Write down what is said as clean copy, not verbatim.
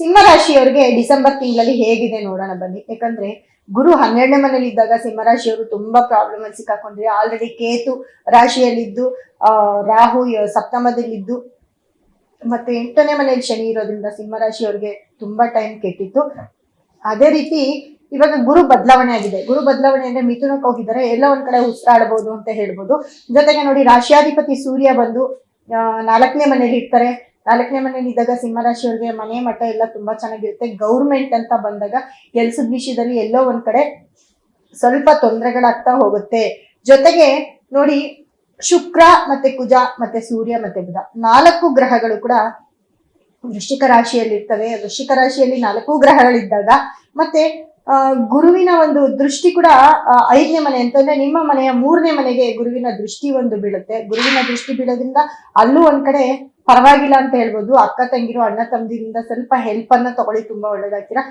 ಸಿಂಹ ರಾಶಿಯವರಿಗೆ ಡಿಸೆಂಬರ್ ತಿಂಗಳಲ್ಲಿ ಹೇಗಿದೆ ನೋಡೋಣ ಬನ್ನಿ. ಯಾಕಂದ್ರೆ ಗುರು 12ನೇ ಮನೇಲಿ ಇದ್ದಾಗ ಸಿಂಹರಾಶಿಯವರು ತುಂಬಾ ಪ್ರಾಬ್ಲಮ್ ಅಲ್ಲಿ ಸಿಕ್ಕಾಕೊಂಡ್ರೆ, ಆಲ್ರೆಡಿ ಕೇತು ರಾಶಿಯಲ್ಲಿದ್ದು ರಾಹು ಸಪ್ತಮದಲ್ಲಿದ್ದು ಮತ್ತೆ 8ನೇ ಮನೆಯಲ್ಲಿ ಶನಿ ಇರೋದ್ರಿಂದ ಸಿಂಹರಾಶಿಯವರಿಗೆ ತುಂಬಾ ಟೈಮ್ ಕೆಟ್ಟಿತ್ತು. ಅದೇ ರೀತಿ ಇವಾಗ ಗುರು ಬದಲಾವಣೆ ಆಗಿದೆ. ಗುರು ಬದಲಾವಣೆ ಅಂದ್ರೆ ಮಿಥುನಕ್ಕೆ ಹೋಗಿದ್ದಾರೆ, ಎಲ್ಲ ಒಂದ್ ಕಡೆ ಉಸಿರಾಡಬಹುದು ಅಂತ ಹೇಳ್ಬೋದು. ಜೊತೆಗೆ ನೋಡಿ, ರಾಶಿಯಾಧಿಪತಿ ಸೂರ್ಯ ಬಂದು 4ನೇ ಮನೇಲಿ ಇರ್ತಾರೆ. 4ನೇ ಮನೇಲಿ ಇದ್ದಾಗ ಸಿಂಹರಾಶಿಯವರಿಗೆ ಮನೆ ಮಠ ಎಲ್ಲ ತುಂಬಾ ಚೆನ್ನಾಗಿರುತ್ತೆ. ಗೌರ್ಮೆಂಟ್ ಅಂತ ಬಂದಾಗ ಕೆಲ್ಸದ ವಿಷಯದಲ್ಲಿ ಎಲ್ಲೋ ಒಂದ್ ಕಡೆ ಸ್ವಲ್ಪ ತೊಂದರೆಗಳಾಗ್ತಾ ಹೋಗುತ್ತೆ. ಜೊತೆಗೆ ನೋಡಿ, ಶುಕ್ರ ಮತ್ತೆ ಕುಜ ಮತ್ತೆ ಸೂರ್ಯ ಮತ್ತೆ ಬುಧ 4 ಗ್ರಹಗಳು ಕೂಡ ವೃಶ್ಚಿಕ ರಾಶಿಯಲ್ಲಿ ಇರ್ತವೆ. ವೃಶ್ಚಿಕ ರಾಶಿಯಲ್ಲಿ 4 ಗ್ರಹಗಳಿದ್ದಾಗ ಮತ್ತೆ ಗುರುವಿನ ಒಂದು ದೃಷ್ಟಿ ಕೂಡ 5ನೇ ಮನೆ ಅಂತಂದ್ರೆ ನಿಮ್ಮ ಮನೆಯ 3ನೇ ಮನೆಗೆ ಗುರುವಿನ ದೃಷ್ಟಿ ಒಂದು ಬೀಳುತ್ತೆ. ಗುರುವಿನ ದೃಷ್ಟಿ ಬೀಳೋದ್ರಿಂದ ಅಲ್ಲೂ ಒಂದ್ ಕಡೆ ಪರವಾಗಿಲ್ಲ ಅಂತ ಹೇಳ್ಬೋದು. ಅಕ್ಕ ತಂಗಿರು ಅಣ್ಣ ತಮ್ಮದಿರಿಂದ ಸ್ವಲ್ಪ ಹೆಲ್ಪ್ ಅನ್ನ ತಗೊಳ್ಳಿ, ತುಂಬಾ ಒಳ್ಳೇದಾಗ್ತೀರಾ.